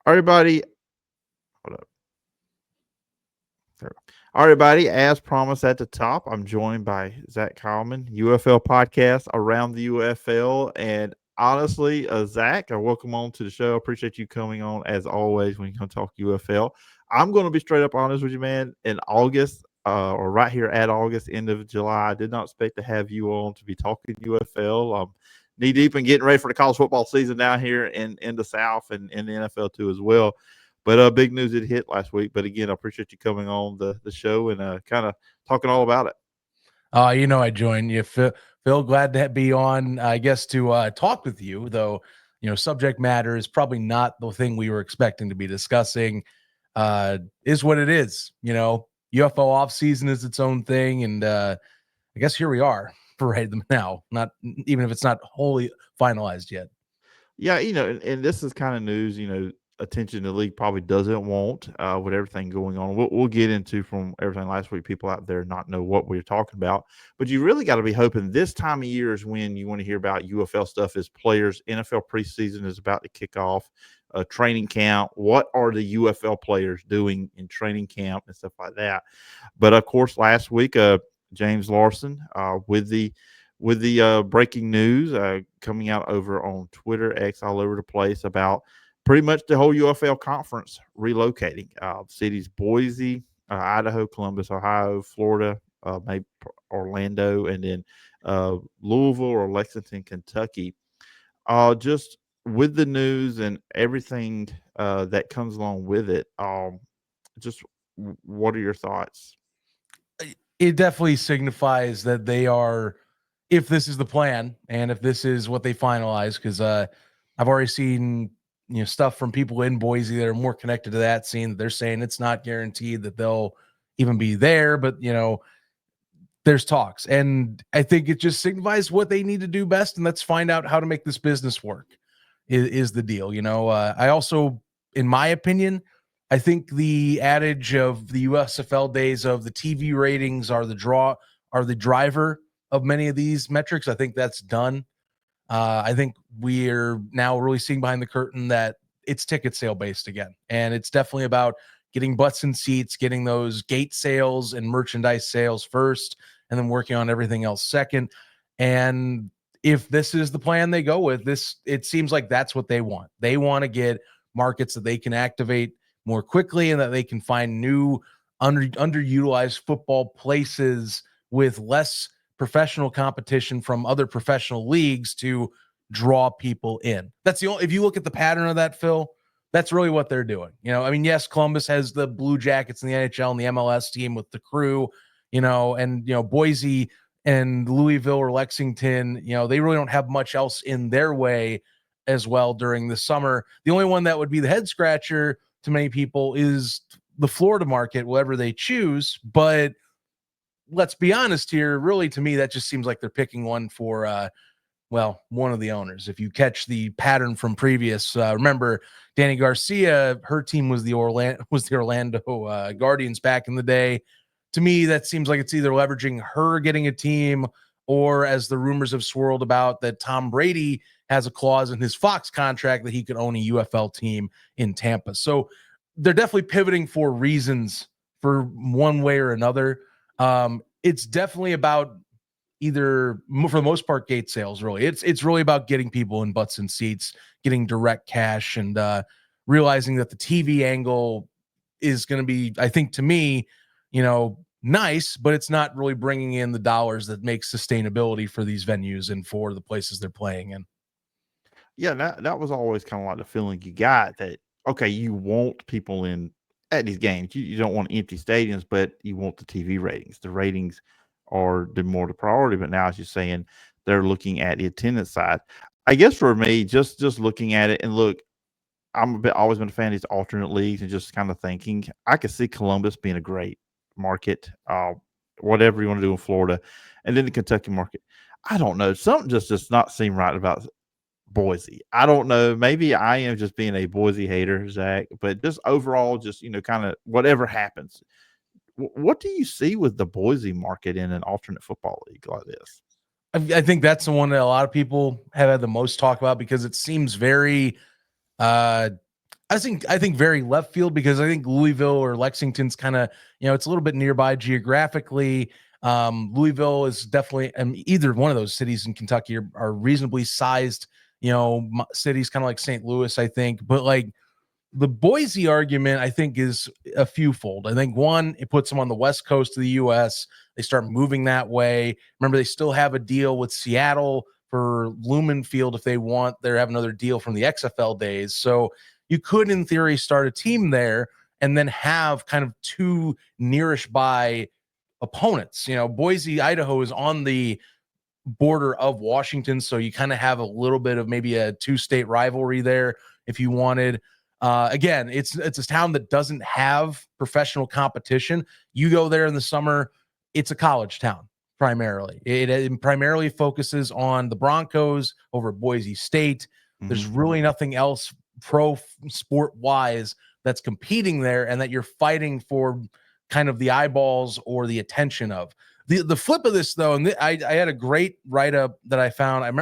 Everybody, hold up. There we go. All right, everybody. As promised at the top, I'm joined by Zach Keilman, UFL podcast around the UFL. And honestly, Zach, welcome on to the show. I appreciate you coming on as always when you come talk UFL. I'm going to be straight up honest with you, man. In August, or right here at August, end of July, I did not expect to have you on to be talking UFL. Knee deep and getting ready for the college football season down here in the South and in the NFL too as well. But big news it hit last week. But again, I appreciate you coming on the show and kind of talking all about it. I joined you, Phil. Glad to be on. I guess to talk with you, though. Subject matter is probably not the thing we were expecting to be discussing. Is what it is. UFO off season is its own thing, and I guess here we are for right now. Not even if it's not wholly finalized yet. Yeah, and this is kind of news. Attention the league probably doesn't want with everything going on. We'll get into from everything last week. People out there not know what we're talking about, but you really got to be hoping this time of year is when you want to hear about UFL stuff. As players, NFL preseason is about to kick off. Training camp. What are the UFL players doing in training camp and stuff like that? But of course, last week, James Larson with the breaking news coming out over on Twitter, X, all over the place about pretty much the whole UFL conference relocating. Cities Boise, Idaho, Columbus, Ohio, Florida, maybe Orlando, and then Louisville or Lexington, Kentucky. Just with the news and everything that comes along with it, just what are your thoughts? It definitely signifies that they are, if this is the plan and if this is what they finalize, because I've already seen stuff from people in Boise that are more connected to that scene. They're saying it's not guaranteed that they'll even be there, but there's talks, and I think it just signifies what they need to do best, and let's find out how to make this business work. Is the deal? I also, in my opinion, I think the adage of the USFL days of the TV ratings are the driver of many of these metrics. I think that's done. I think we're now really seeing behind the curtain that it's ticket sale based again. And it's definitely about getting butts in seats, getting those gate sales and merchandise sales first, and then working on everything else second. And if this is the plan they go with, it seems like that's what they want. They want to get markets that they can activate more quickly and that they can find new underutilized football places with less professional competition from other professional leagues to draw people in. That's the only, if you look at the pattern of that, Phil, that's really what they're doing. Yes, Columbus has the Blue Jackets in the NHL and the MLS team with the Crew, and Boise and Louisville or Lexington, they really don't have much else in their way as well during the summer. The only one that would be the head scratcher to many people is the Florida market, whatever they choose. But let's be honest here, really, to me, that just seems like they're picking one for, one of the owners. If you catch the pattern from previous, remember Danny Garcia, her team was the Orlando Guardians back in the day. To me, that seems like it's either leveraging her getting a team, or as the rumors have swirled about that Tom Brady has a clause in his Fox contract that he could own a UFL team in Tampa. So they're definitely pivoting for reasons for one way or another. It's definitely about either, for the most part, gate sales. Really, it's really about getting people in butts and seats, getting direct cash, and realizing that the TV angle is going to be, I think, to me, nice, but it's not really bringing in the dollars that make sustainability for these venues and for the places they're playing in. Yeah, that was always kind of like the feeling you got that, okay, you want people in at these games. You don't want empty stadiums, but you want the TV ratings. The ratings are the priority. But now, as you're saying, they're looking at the attendance side. I guess for me, just looking at it and look, always been a fan of these alternate leagues and just kind of thinking I could see Columbus being a great market, whatever you want to do in Florida, and then the Kentucky market. I don't know. Something just does not seem right about Boise. I don't know. Maybe I am just being a Boise hater, Zach, but just overall, just, kind of whatever happens. What do you see with the Boise market in an alternate football league like this? I think that's the one that a lot of people have had the most talk about because it seems very I think very left field, because I think Louisville or Lexington's kind of, it's a little bit nearby geographically. Louisville is definitely, either one of those cities in Kentucky are reasonably sized, cities, kind of like St. Louis, I think. But like the Boise argument, I think, is a fewfold. I think one, it puts them on the west coast of the U.S. They start moving that way. Remember, they still have a deal with Seattle for Lumen Field if they want. They have another deal from the XFL days. So you could, in theory, start a team there and then have kind of two nearish by opponents. Boise, Idaho is on the border of Washington, so you kind of have a little bit of maybe a two-state rivalry there if you wanted. Again, it's a town that doesn't have professional competition. You go there in the summer, it's a college town primarily. It primarily focuses on the Broncos over Boise State. There's really nothing else pro sport wise that's competing there and that you're fighting for kind of the eyeballs or the attention of. The flip of this, though, and I had a great write-up that I found.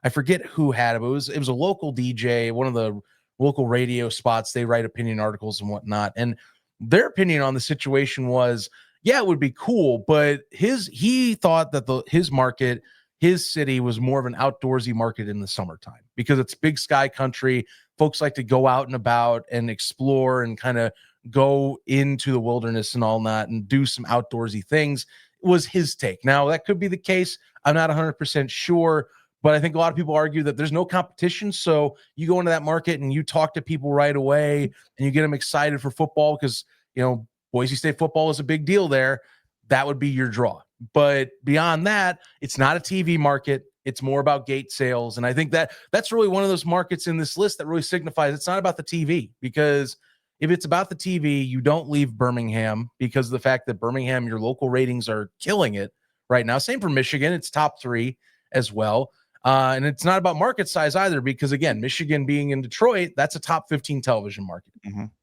I forget who had it, but it was a local DJ, one of the local radio spots. They write opinion articles and whatnot, and their opinion on the situation was, yeah, it would be cool, but he thought that his market, his city, was more of an outdoorsy market in the summertime because it's big sky country. Folks like to go out and about and explore and kind of go into the wilderness and all that and do some outdoorsy things, was his take. Now, that could be the case. I'm not 100% sure, but I think a lot of people argue that there's no competition. So you go into that market and you talk to people right away and you get them excited for football because, Boise State football is a big deal there. That would be your draw. But beyond that, it's not a TV market. It's more about gate sales. And I think that's really one of those markets in this list that really signifies it's not about the TV, because if it's about the TV, you don't leave Birmingham because of the fact that Birmingham, your local ratings are killing it right now. Same for Michigan. It's top 3 as well. And it's not about market size either, because again, Michigan being in Detroit, that's a top 15 television market.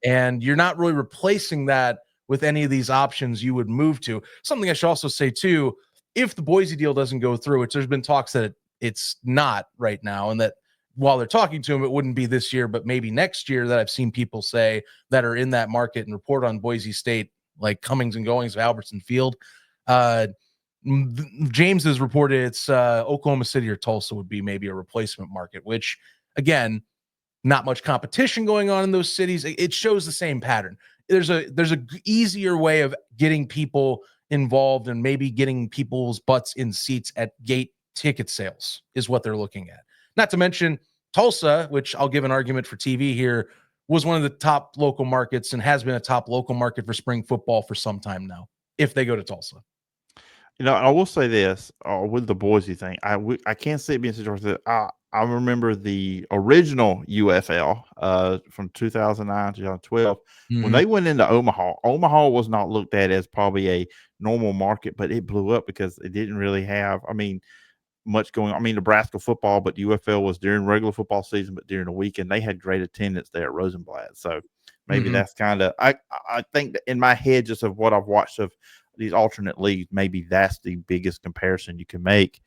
And you're not really replacing that with any of these options you would move to. Something I should also say too, if the Boise deal doesn't go through, which there's been talks that it's not right now, and that while they're talking to him, it wouldn't be this year, but maybe next year, that I've seen people say that are in that market and report on Boise State, like comings and goings of Albertson Field. James has reported it's Oklahoma City or Tulsa would be maybe a replacement market, which again, not much competition going on in those cities. It shows the same pattern. There's a easier way of getting people involved and maybe getting people's butts in seats at gate ticket sales is what they're looking at. Not to mention Tulsa, which I'll give an argument for TV here, was one of the top local markets and has been a top local market for spring football for some time now, if they go to Tulsa. I will say this with the Boise thing. I can't see it being such that I remember the original UFL from 2009 to 2012 when they went into Omaha. Omaha was not looked at as probably a normal market, but it blew up because it didn't really have, much going on. Nebraska football, but UFL was during regular football season, but during the weekend they had great attendance there at Rosenblatt. So maybe that's kind of, I think that in my head, just of what I've watched of these alternate leagues, maybe that's the biggest comparison you can make.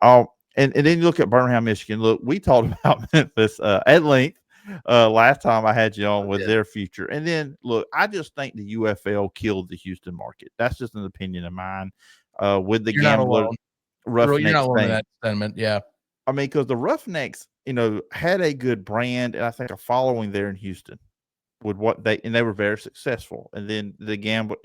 And then you look at Birmingham, Michigan. Look, we talked about Memphis at length last time I had you on with their future. And then look, I just think the UFL killed the Houston market. That's just an opinion of mine. With the gambler Roughnecks, you're not alone in that sentiment. Yeah, because the Roughnecks, had a good brand and I think a following there in Houston. With what they were very successful, and then the gamble,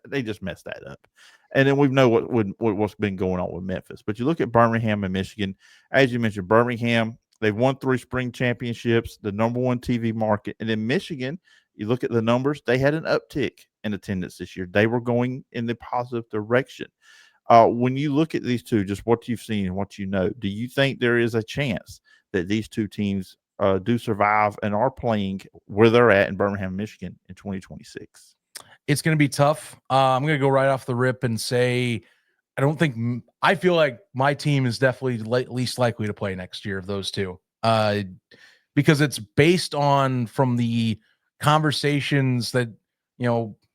they just messed that up. And then we know what's been going on with Memphis. But you look at Birmingham and Michigan, as you mentioned, Birmingham, they've won 3 spring championships, the number 1 TV market, and then Michigan, you look at the numbers, they had an uptick in attendance this year. They were going in the positive direction. When you look at these two, just what you've seen and what you know, do you think there is a chance that these two teams do survive and are playing where they're at in Birmingham, Michigan in 2026? It's going to be tough. I'm going to go right off the rip and say, I feel like my team is definitely least likely to play next year of those two, because it's based on from the conversations that,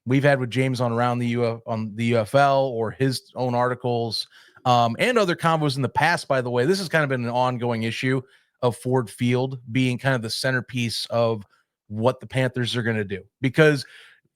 we've had with James on around the UFL or his own articles, and other combos in the past. By the way, this has kind of been an ongoing issue of Ford Field being kind of the centerpiece of what the Panthers are going to do, because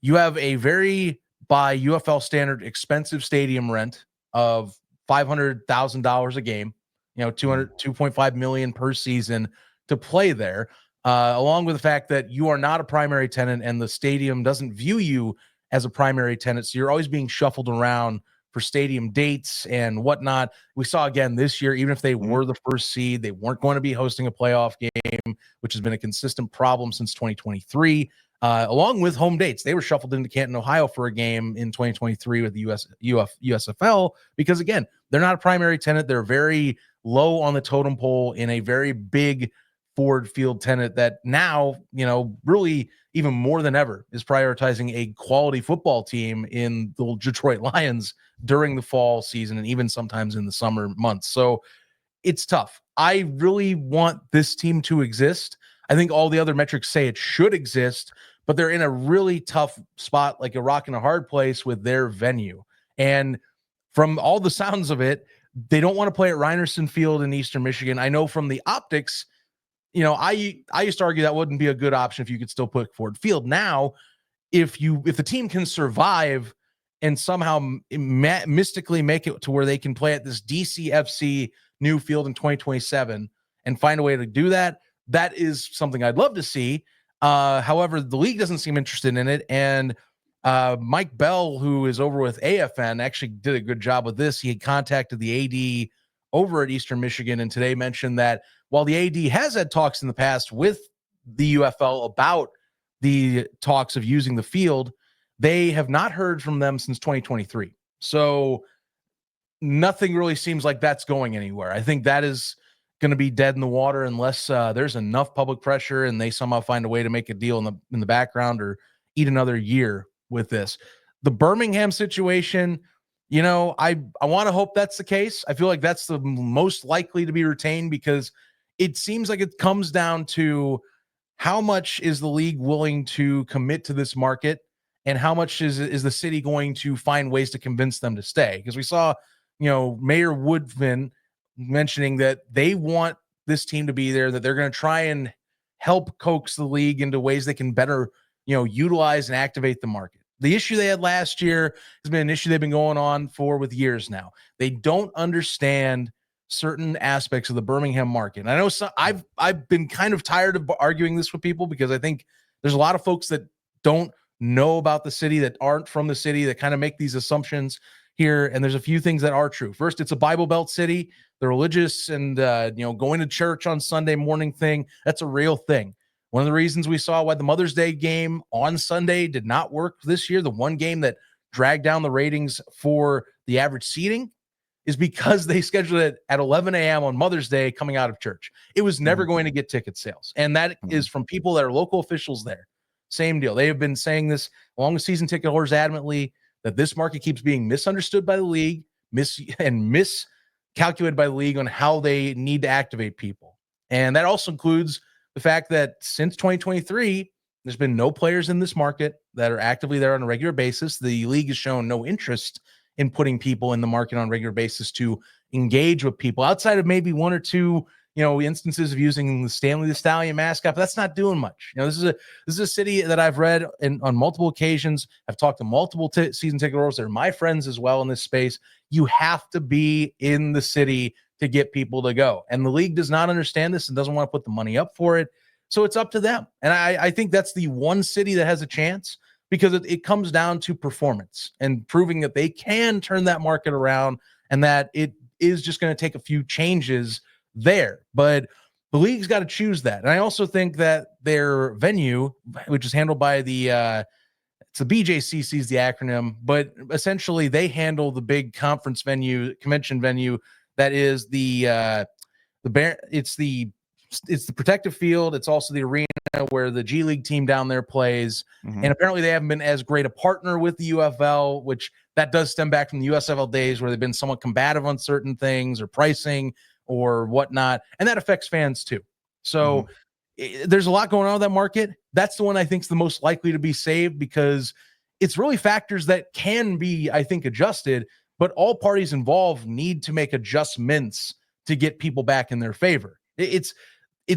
you have a very, by UFL standard, expensive stadium rent of $500,000 a game, 2.5 million per season to play there, along with the fact that you are not a primary tenant and the stadium doesn't view you as a primary tenant. So you're always being shuffled around for stadium dates and whatnot. We saw again this year, even if they were the first seed, they weren't going to be hosting a playoff game, which has been a consistent problem since 2023. Along with home dates, they were shuffled into Canton, Ohio for a game in 2023 with the USFL, because again, they're not a primary tenant. They're very low on the totem pole in a very big Ford Field tenant that now, really even more than ever is prioritizing a quality football team in the Detroit Lions during the fall season and even sometimes in the summer months. So it's tough. I really want this team to exist. I think all the other metrics say it should exist, but they're in a really tough spot, like a rock in a hard place with their venue. And from all the sounds of it, they don't want to play at Rynerson Field in Eastern Michigan. I know from the optics, I used to argue that wouldn't be a good option if you could still put Ford Field. Now, if the team can survive and somehow mystically make it to where they can play at this DCFC new field in 2027 and find a way to do that, that is something I'd love to see. However, the league doesn't seem interested in it. And Mike Bell, who is over with AFN, actually did a good job with this. He had contacted the AD over at Eastern Michigan and today mentioned that while the AD has had talks in the past with the UFL about the talks of using the field, they have not heard from them since 2023. So nothing really seems like that's going anywhere. I think that is going to be dead in the water unless there's enough public pressure and they somehow find a way to make a deal in the background or eat another year with this. The Birmingham situation, I want to hope that's the case. I feel like that's the most likely to be retained because it seems like it comes down to how much is the league willing to commit to this market and how much is the city going to find ways to convince them to stay? Because we saw, Mayor Woodfin mentioning that they want this team to be there, that they're going to try and help coax the league into ways they can better, utilize and activate the market. The issue they had last year has been an issue they've been going on with years now. They don't understand certain aspects of the Birmingham market. And I know I've been kind of tired of arguing this with people because I think there's a lot of folks that don't know about the city, that aren't from the city, that kind of make these assumptions here. And there's a few things that are true. First, it's a Bible Belt city. The religious and, going to church on Sunday morning thing, that's a real thing. One of the reasons we saw why the Mother's Day game on Sunday did not work this year, the one game that dragged down the ratings for the average seating, is because they scheduled it at 11 a.m. on Mother's Day coming out of church. It was never going to get ticket sales. And that is from people that are local officials there. Same deal. They have been saying this along with season ticket holders adamantly, that this market keeps being misunderstood by the league, miscalculated by the league on how they need to activate people. And that also includes the fact that since 2023, there's been no players in this market that are actively there on a regular basis. The league has shown no interest in putting people in the market on a regular basis to engage with people outside of maybe one or two, instances of using the Stanley the Stallion mascot. But that's not doing much. This is a city that I've read on multiple occasions. I've talked to multiple season ticket holders. They're my friends as well in this space. You have to be in the city to get people to go. And the league does not understand this and doesn't want to put the money up for it. So it's up to them. And I think that's the one city that has a chance, because it comes down to performance and proving that they can turn that market around and that it is just going to take a few changes there. But the league's got to choose that. And I also think that their venue, which is handled by it's the BJCC is the acronym, but essentially they handle the big conference venue, convention venue that is it's the protective field. It's also the arena where the G League team down there plays. And apparently they haven't been as great a partner with the UFL, which that does stem back from the USFL days where they've been somewhat combative on certain things or pricing or whatnot. And that affects fans too. So there's a lot going on with that market. That's the one I think is the most likely to be saved, because it's really factors that can be, I think, adjusted, but all parties involved need to make adjustments to get people back in their favor. It's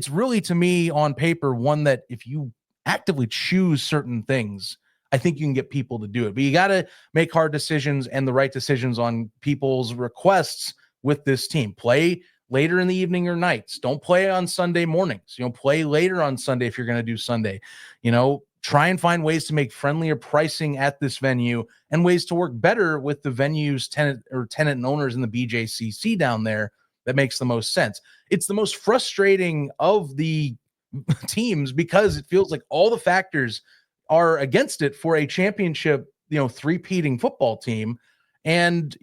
really, to me, on paper, one that if you actively choose certain things, I think you can get people to do it. But you got to make hard decisions and the right decisions on people's requests with this team. Play later in the evening or nights. Don't play on Sunday mornings. Play later on Sunday if you're going to do Sunday. Try and find ways to make friendlier pricing at this venue and ways to work better with the venue's tenant and owners in the BJCC down there. That makes the most sense. It's the most frustrating of the teams because it feels like all the factors are against it for a championship, three-peating football team. And,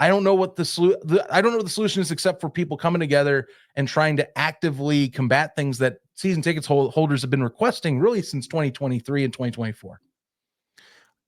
I don't know what the solution is except for people coming together and trying to actively combat things that season tickets holders have been requesting really since 2023 and 2024.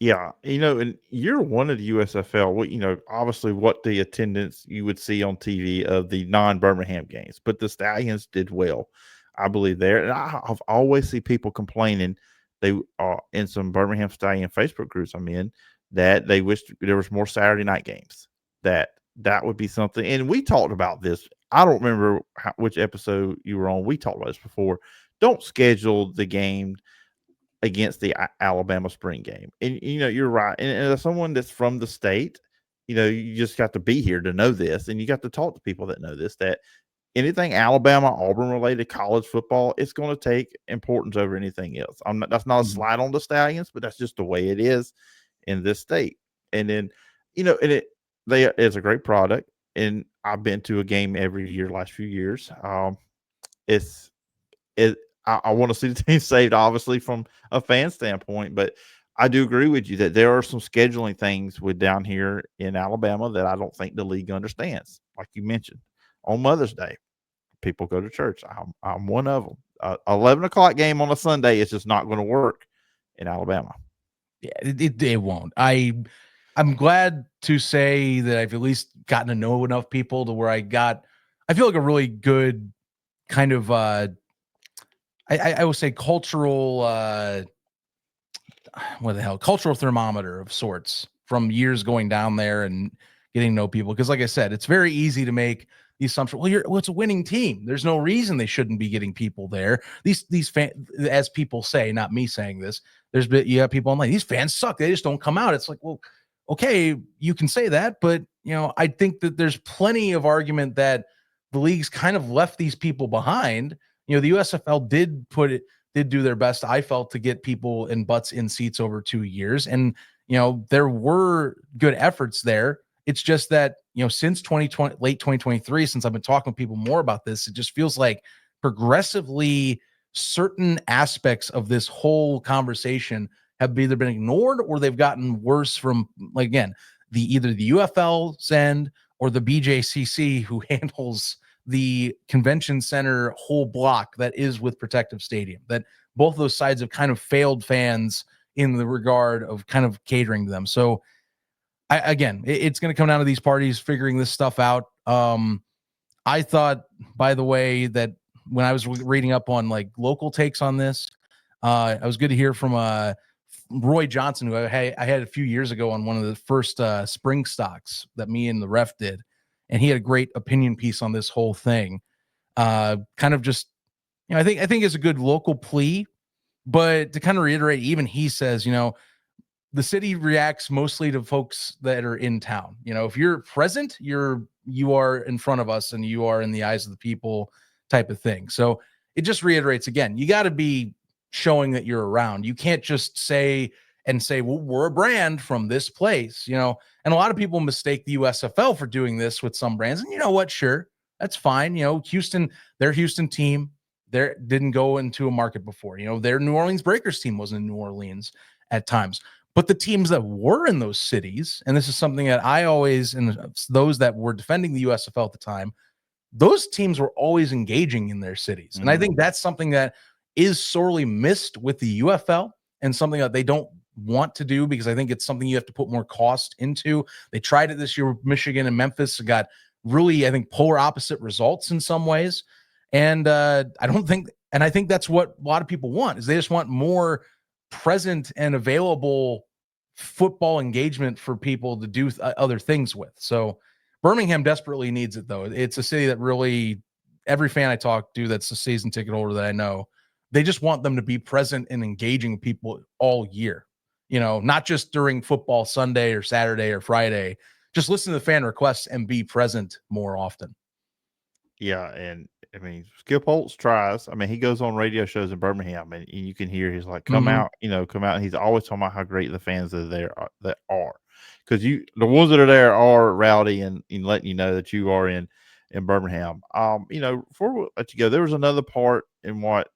Yeah, and year one of the USFL, obviously what the attendance you would see on TV of the non-Birmingham games, but the Stallions did well, I believe there. And I've always see people complaining they are in some Birmingham Stallion Facebook groups I'm in that they wish there was more Saturday night games. That would be something. And we talked about this. I don't remember which episode you were on. We talked about this before. Don't schedule the game against the Alabama spring game. And you're right. And as someone that's from the state, you just got to be here to know this, and you got to talk to people that know this, that anything Alabama, Auburn related college football, it's going to take importance over anything else. That's not a slide on the Stallions, but that's just the way it is in this state. And then, it's a great product, and I've been to a game every year last few years. I want to see the team saved, obviously, from a fan standpoint, but I do agree with you that there are some scheduling things with down here in Alabama that I don't think the league understands. Like you mentioned, on Mother's Day, people go to church. I'm one of them. 11 o'clock game on a Sunday is just not going to work in Alabama. Yeah, it won't. I'm glad to say that I've at least gotten to know enough people to where I feel like a really good kind of I would say cultural cultural thermometer of sorts from years going down there and getting to know people. Because like I said, it's very easy to make the assumption, it's a winning team, there's no reason they shouldn't be getting people there. These fans, as people say, not me saying this, you have people online, these fans suck, they just don't come out. It's like, well, okay, you can say that, but I think that there's plenty of argument that the league's kind of left these people behind. The USFL did do their best, I felt, to get people in butts in seats over 2 years. And, there were good efforts there. It's just that, since 2020, late 2023, since I've been talking to people more about this, it just feels like progressively certain aspects of this whole conversation have either been ignored or they've gotten worse from, like, again, either the UFL's end or the BJCC, who handles the convention center whole block that is with Protective Stadium. That both of those sides have kind of failed fans in the regard of kind of catering to them. So it's going to come down to these parties figuring this stuff out. I thought, by the way, that when I was reading up on like local takes on this, I was good to hear from Roy Johnson, who I had a few years ago on one of the first spring stocks that me and the ref did. And he had a great opinion piece on this whole thing. Kind of just, I think is a good local plea, but to kind of reiterate, even he says, the city reacts mostly to folks that are in town. If you're present, you are in front of us and you are in the eyes of the people type of thing. So it just reiterates again, you got to be showing that you're around. You can't just say, well, we're a brand from this place, and a lot of people mistake the USFL for doing this with some brands. And you know what? Sure, that's fine. Houston, their Houston team, didn't go into a market before. Their New Orleans Breakers team was in New Orleans at times. But the teams that were in those cities, and this is something that I always, and those that were defending the USFL at the time, those teams were always engaging in their cities. And I think that's something that is sorely missed with the UFL and something that they don't want to do, because I think it's something you have to put more cost into. They tried it this year with Michigan and Memphis, got really, I think, polar opposite results in some ways. And I think that's what a lot of people want, is they just want more present and available football engagement for people to do other things with. So Birmingham desperately needs it, though. It's a city that really, every fan I talk to that's a season ticket holder that I know they just want them to be present and engaging people all year, not just during football Sunday or Saturday or Friday. Just listen to the fan requests and be present more often. Yeah, and I mean, Skip Holtz tries. I mean, he goes on radio shows in Birmingham, and you can hear he's like, "Come out, come out." And he's always talking about how great the fans that are, because the ones that are there are rowdy and letting you know that you are in Birmingham. Before we let you go, there was another part in what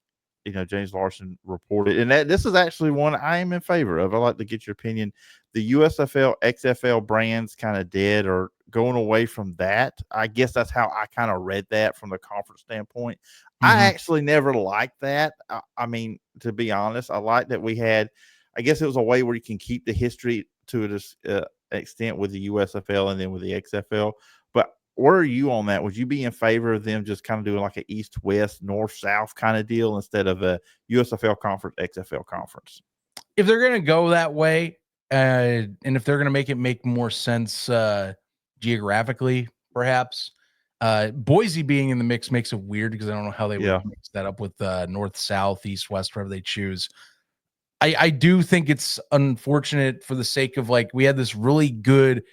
James Larson reported, and that this is actually one I am in favor of. I'd like to get your opinion. The USFL, XFL brands kind of dead or going away from that. I guess that's how I kind of read that from the conference standpoint. I actually never liked that. I mean, to be honest, I like that we had. I guess it was a way where you can keep the history to this extent with the USFL and then with the XFL. But where are you on that? Would you be in favor of them just kind of doing like an east-west, north-south kind of deal instead of a USFL conference, XFL conference? If they're going to go that way, and if they're going to make more sense geographically, perhaps, Boise being in the mix makes it weird because I don't know how they would mix that up with north, south, east, west, wherever they choose. I do think it's unfortunate for the sake of we had this really good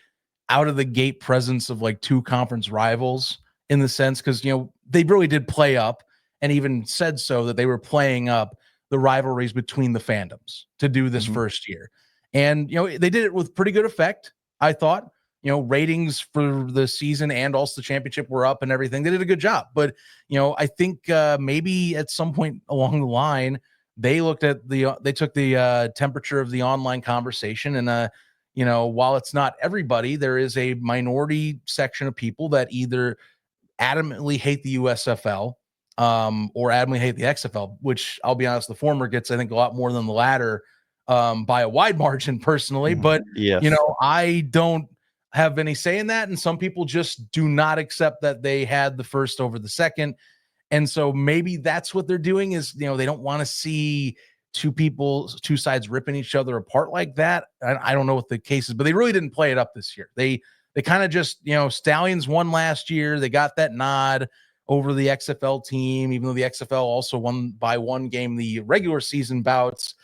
out of the gate presence of two conference rivals in the sense because they really did play up and even said so that they were playing up the rivalries between the fandoms to do this first year. And they did it with pretty good effect, I thought. Ratings for the season and also the championship were up and everything. They did a good job. But I think maybe at some point along the line they looked at they took the temperature of the online conversation and while it's not everybody, there is a minority section of people that either adamantly hate the USFL or adamantly hate the XFL, which I'll be honest, the former gets, I think, a lot more than the latter by a wide margin personally. But, I don't have any say in that. And some people just do not accept that they had the first over the second. And so maybe that's what they're doing is, they don't want to see two sides ripping each other apart like that. I don't know what the case is, but they really didn't play it up this year. They kind of just, Stallions won last year. They got that nod over the XFL team, even though the XFL also won by one game the regular season bouts.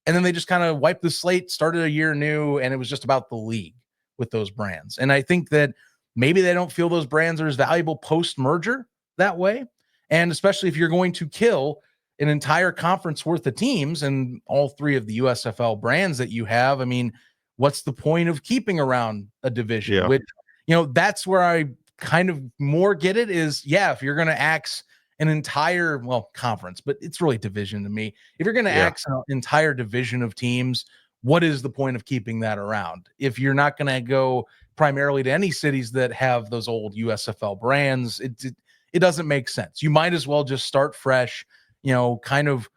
And then they just kind of wiped the slate, started a year new, and it was just about the league with those brands. And I think that maybe they don't feel those brands are as valuable post-merger that way. And especially if you're going to kill an entire conference worth of teams and all three of the USFL brands that you have, I mean, what's the point of keeping around a division? Yeah. Which, that's where I kind of more get it is, if you're going to axe an entire, conference, but it's really division to me. If you're going to axe an entire division of teams, what is the point of keeping that around? If you're not going to go primarily to any cities that have those old USFL brands, it doesn't make sense. You might as well just start fresh, kind of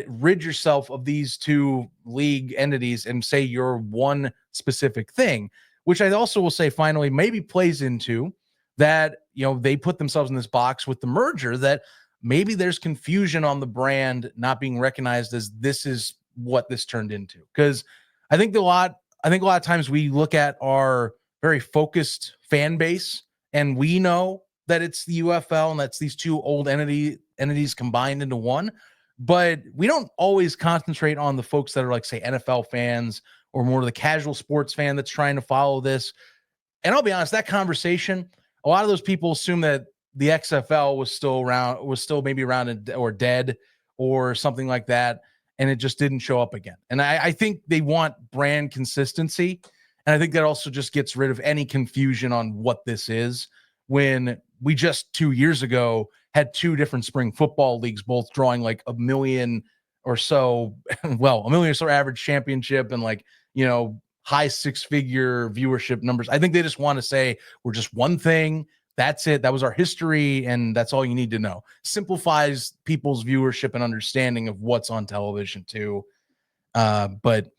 rid yourself of these two league entities and say you're one specific thing, which I also will say finally maybe plays into that, they put themselves in this box with the merger that maybe there's confusion on the brand not being recognized as this is what this turned into. Because I think a lot of times we look at our very focused fan base and we know that it's the UFL and that's these two old entities combined into one. But we don't always concentrate on the folks that are say NFL fans or more of the casual sports fan that's trying to follow this. And I'll be honest, that conversation, a lot of those people assume that the XFL was still maybe around or dead or something like that. And it just didn't show up again. And I think they want brand consistency. And I think that also just gets rid of any confusion on what this is when we just 2 years ago had two different spring football leagues, both drawing a million or so, a million or so average championship and high six-figure viewership numbers. I think they just want to say we're just one thing. That's it. That was our history, and that's all you need to know. Simplifies people's viewership and understanding of what's on television too. But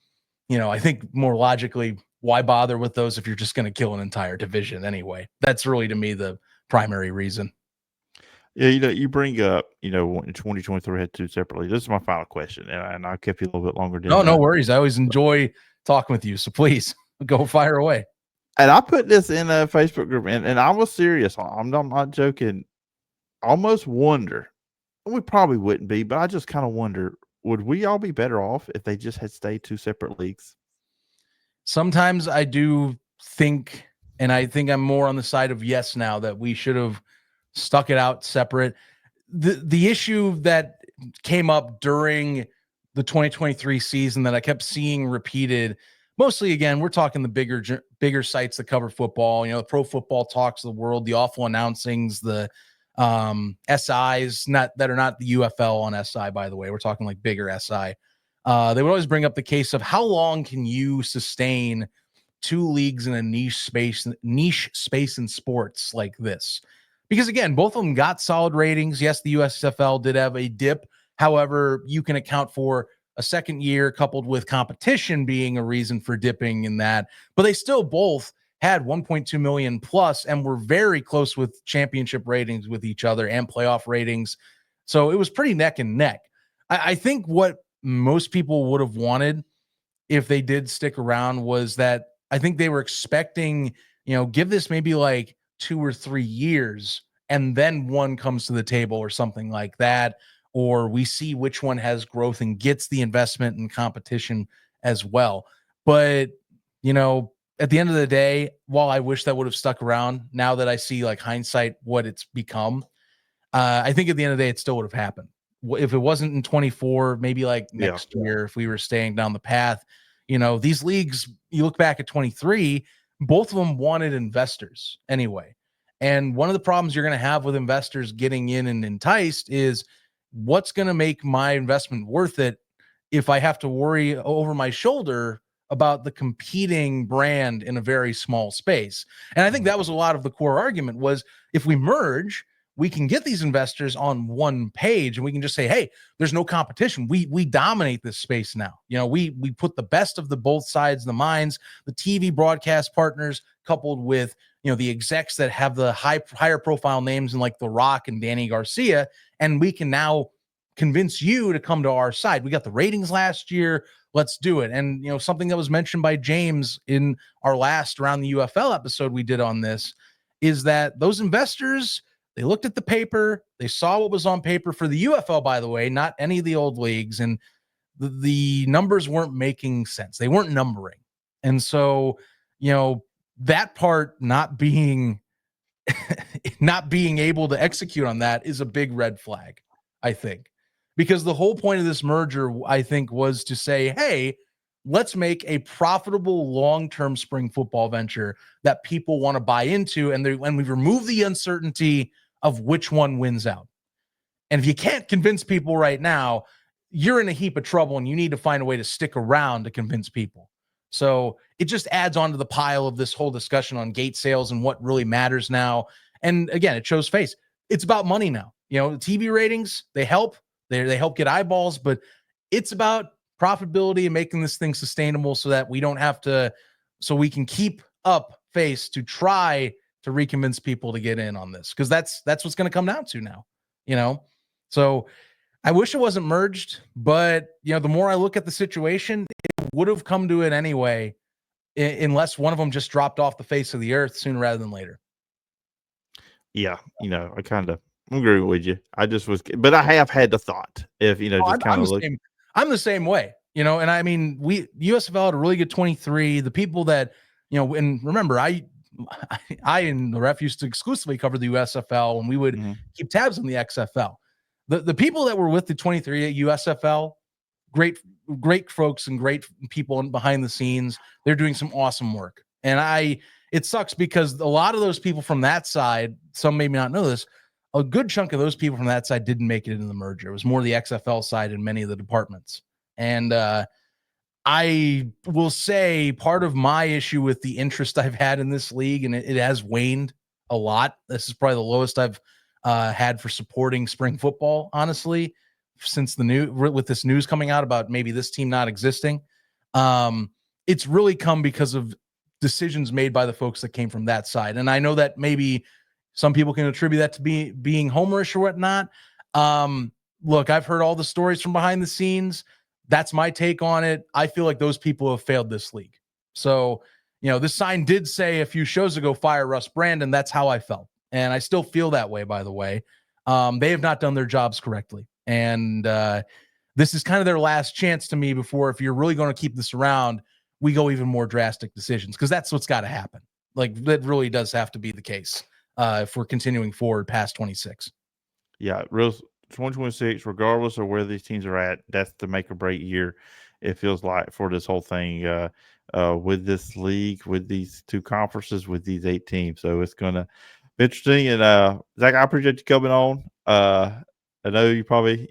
I think more logically, why bother with those if you're just going to kill an entire division anyway? That's really, to me, the primary reason. Yeah, you bring up, in 2023 had two separately. This is my final question, and I kept you a little bit longer. No worries. I always enjoy talking with you, so please go fire away. And I put this in a Facebook group, and I was serious. I'm not joking. Almost wonder We probably wouldn't be, but I just kind of wonder, would we all be better off if they just had stayed 2 separate leagues? Sometimes I do think, and I think I'm more on the side of yes now, that we should have stuck it out separate. The issue that came up during the 2023 season that I kept seeing repeated, mostly again, we're talking the bigger sites that cover football, the Pro Football Talks of the world, the awful announcings, the SIs, not that are not the UFL on SI, by the way. We're talking like bigger SI. They would always bring up the case of how long can you sustain two leagues in a niche space in sports like this? Because again, both of them got solid ratings. Yes, the USFL did have a dip. However, you can account for a second year coupled with competition being a reason for dipping in that. But they still both had 1.2 million plus and were very close with championship ratings with each other and playoff ratings. So it was pretty neck and neck. I think what most people would have wanted if they did stick around was that I think they were expecting, give this maybe like 2 or 3 years and then one comes to the table or something like that. Or we see which one has growth and gets the investment and competition as well. But, at the end of the day, while I wish that would have stuck around, now that I see like hindsight what it's become, I think at the end of the day, it still would have happened. If it wasn't in 24, maybe like next year, if we were staying down the path, these leagues, you look back at 23, both of them wanted investors anyway. And one of the problems you're going to have with investors getting in and enticed is what's going to make my investment worth it if I have to worry over my shoulder about the competing brand in a very small space. And I think that was a lot of the core argument was if we merge, we can get these investors on one page and we can just say, hey, there's no competition. We dominate this space now. We put the best of the both sides of the minds, the TV broadcast partners coupled with, the execs that have the higher profile names in like The Rock and Danny Garcia. And we can now convince you to come to our side. We got the ratings last year. Let's do it. And, something that was mentioned by James in our last Around the UFL episode we did on this is that those investors, they looked at the paper, they saw what was on paper for the UFL, by the way, not any of the old leagues, and the numbers weren't making sense. They weren't numbering. And so, that part not being able to execute on that is a big red flag, I think. Because the whole point of this merger, I think, was to say, hey, let's make a profitable long-term spring football venture that people want to buy into. And we've removed the uncertainty of which one wins out. And if you can't convince people right now, you're in a heap of trouble and you need to find a way to stick around to convince people. So it just adds on to the pile of this whole discussion on gate sales and what really matters now. And again, it shows face. It's about money now. The TV ratings, they help. They help get eyeballs, but it's about profitability and making this thing sustainable so that we don't have to, so we can keep up face to try to reconvince people to get in on this. Cause that's what's going to come down to now, So I wish it wasn't merged, but the more I look at the situation, it would have come to it anyway, unless one of them just dropped off the face of the earth sooner rather than later. Yeah. I kind of agree with you. I just was, but I have had the thought if, just kind of look. I'm the same way, and I mean, USFL had a really good 23. The people that, and remember, I and the ref used to exclusively cover the USFL and we would keep tabs on the XFL. The people that were with the 23 at USFL, great folks and great people behind the scenes. They're doing some awesome work. And it sucks because a lot of those people from that side, some may not know this, a good chunk of those people from that side didn't make it into the merger. It was more the XFL side in many of the departments. And I will say part of my issue with the interest I've had in this league, and it has waned a lot. This is probably the lowest I've had for supporting spring football, honestly, since with this news coming out about maybe this team not existing. It's really come because of decisions made by the folks that came from that side. And I know that maybe some people can attribute that to being homerish or whatnot. Look, I've heard all the stories from behind the scenes. That's my take on it. I feel like those people have failed this league. So, this sign did say a few shows ago, fire Russ Brandon. That's how I felt. And I still feel that way, by the way. They have not done their jobs correctly. And this is kind of their last chance to me before, if you're really going to keep this around, we go even more drastic decisions, because that's what's got to happen. Like, that really does have to be the case if we're continuing forward past 26. Yeah, real 2026, regardless of where these teams are at, that's the make or break year. It feels like for this whole thing, with this league, with these two conferences, with these 8 teams. So it's gonna be interesting. And Zach, I appreciate you coming on. I know you probably,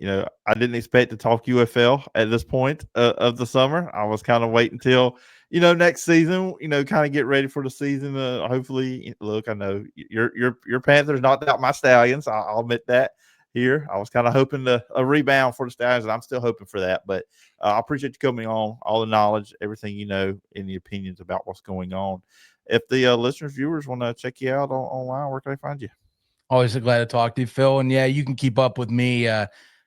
I didn't expect to talk UFL at this point of the summer. I was kind of waiting until next season, kind of get ready for the season. Hopefully, look, I know your Panthers knocked out my Stallions. I'll admit that here. I was kind of hoping a rebound for the Stallions, and I'm still hoping for that. But I appreciate you coming on, all the knowledge, everything and the opinions about what's going on. If the listeners, viewers want to check you out online, where can they find you? Always glad to talk to you, Phil. And yeah, you can keep up with me.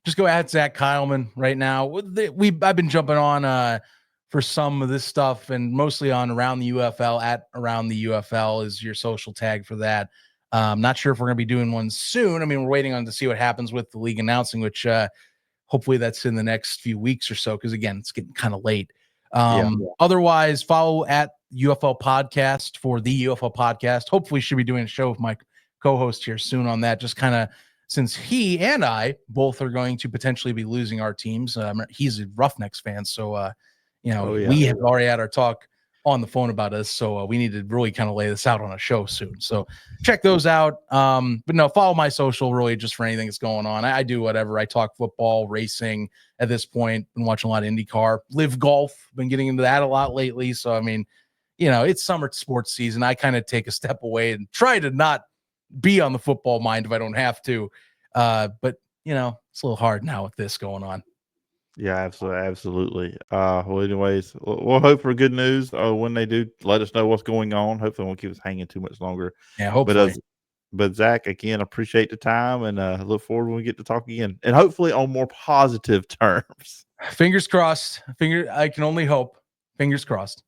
Just go at Zach Keilman right now. I've been jumping on for some of this stuff, and mostly on Around the UFL. At Around the UFL is your social tag for that. Not sure if we're going to be doing one soon. I mean, we're waiting on to see what happens with the league announcing, which hopefully that's in the next few weeks or so, because again, it's getting kind of late. Otherwise, follow at UFL Podcast for the UFL Podcast. Hopefully, should be doing a show with my co-host here soon on that, just kind of since he and I both are going to potentially be losing our teams. He's a Roughnecks fan, so we have already had our talk on the phone about us, so we need to really kind of lay this out on a show soon. So check those out. But no, follow my social really just for anything that's going on. I do whatever. I talk football, racing at this point. Been watching a lot of IndyCar, live golf. Been getting into that a lot lately. So I mean, it's summer sports season. I kind of take a step away and try to not be on the football mind if I don't have to. But it's a little hard now with this going on. Yeah, absolutely. Well, anyways, we'll hope for good news when they do let us know what's going on. Hopefully, it won't keep us hanging too much longer. Yeah, hopefully. But Zach, again, appreciate the time, and look forward when we get to talk again, and hopefully on more positive terms. Fingers crossed. I can only hope. Fingers crossed.